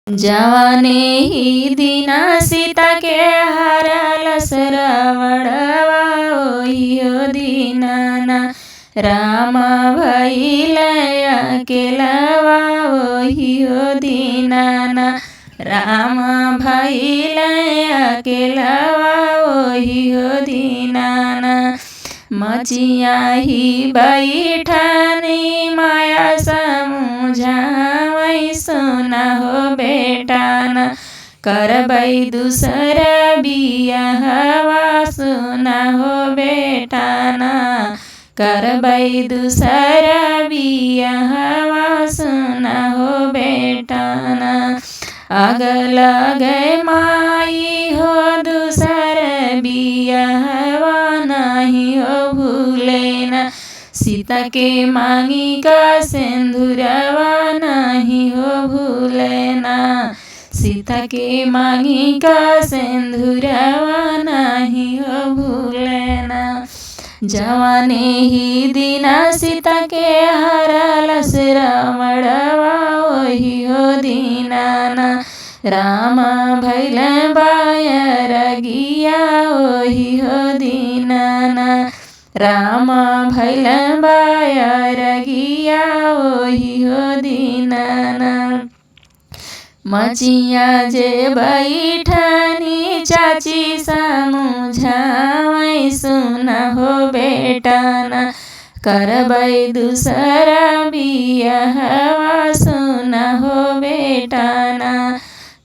जवने ही दिना सीता के हरलस रावणवा ओहियो दीनाना राम भइल अकेलवा ओहियो दीनाना राम भइल अकेलवा ओहियो दीनाना मचिया ही बैठानी माया समुझावै सुना हो बेटाना करबै दूसर बियाहवा सुना हो बेटाना करबै दूसर बियाहवा सुना हो बेटाना आग लगे माई हो दूसर बियाहवा नहीं हो भूलेना सीता के मांगी का सिंदूरवा नहीं हो भूलेना सीता के मांगी का सिंदूरवा नहीं हो भूलेना जवने ही दिना सीता के हरलस रावणवा ओहियो दीनाना राम भइल बायरगिया ओहियो दीनाना राम भइल बायरगिया ओहियो दीनाना मचिया जे बैठानी चाची समुझावै सुना हो बेटाना करबै दूसर बियाहवा सुना हो बेटाना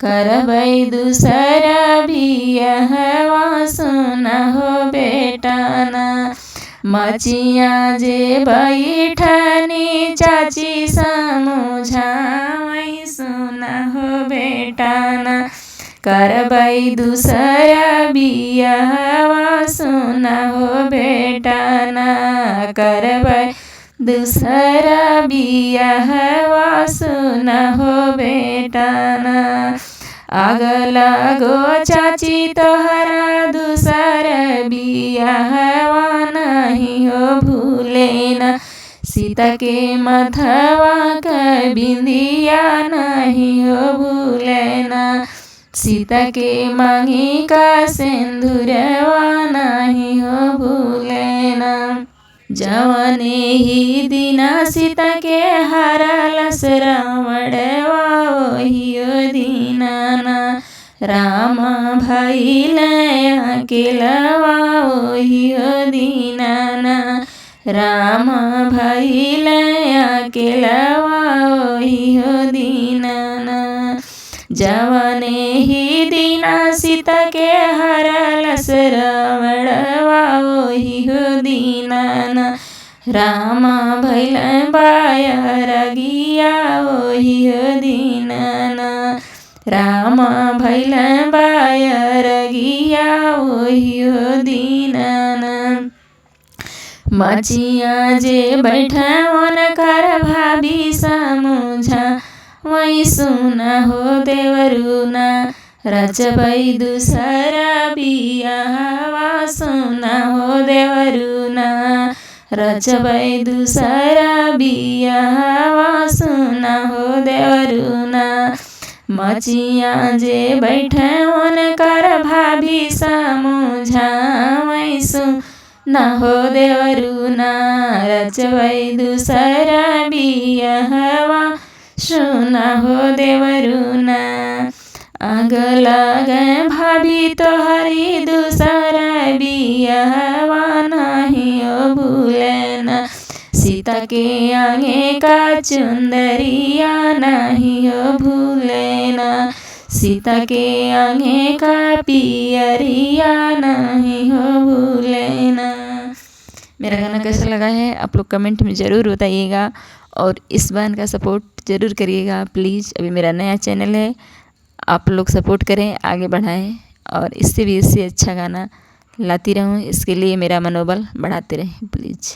करबै दूसर बियाहवा सुना हो बेटाना मचिया जे बैठानी चाची समुझावै सुना हो बेटाना करबै दूसर बियाहवा सुना हो बेटाना करबै दूसर बियाहवा सुना हो बेटाना आग लगो चाची तोहरा दूसर बियाहवा नहीं हो भूलेना सीता के मथवा का बिंदिया नहीं हो भूलेना सीता के मांगी का सिंदूरवा नहीं हो भूलेना जवने ही दिना सीता के हरलस रावणवा ओहियो दीनाना राम भइल अकेलवा ओहियो दीनाना राम भइल अकेलवा ओहियो दीनाना जवने ही दिना सीता के हरलस रावणवा ओहियो दीनाना राम भइल बायरगिया ओहियो दीनाना राम भइल बायरगिया ओहियो दीनाना मचिया जे बैठावन कर भाभी समुझा वही सुना हो देवरुना रचबै दूसर बियाहवा सुना हो देवरुना रचबै दूसर बियाहवा सुना हो देवरुना मचिया जे बैठावन कर भाभी समुझावै सुना हो देवरुना रचबै दूसर बियाहवा सुना हो देवरुना आग लगे भाभी तोहरी दूसर बियाहवा नहीं हो भूलेना सीता के आगे का चुंदरिया नहीं हो भूलेना सीता के आगे का पियरिया नहीं हो भूलेना। मेरा गाना कैसा लगा है आप लोग कमेंट में ज़रूर बताइएगा और इस बार का सपोर्ट ज़रूर करिएगा प्लीज़। अभी मेरा नया चैनल है, आप लोग सपोर्ट करें, आगे बढ़ाएं और इससे भी इससे अच्छा गाना लाती रहूं, इसके लिए मेरा मनोबल बढ़ाते रहें प्लीज़।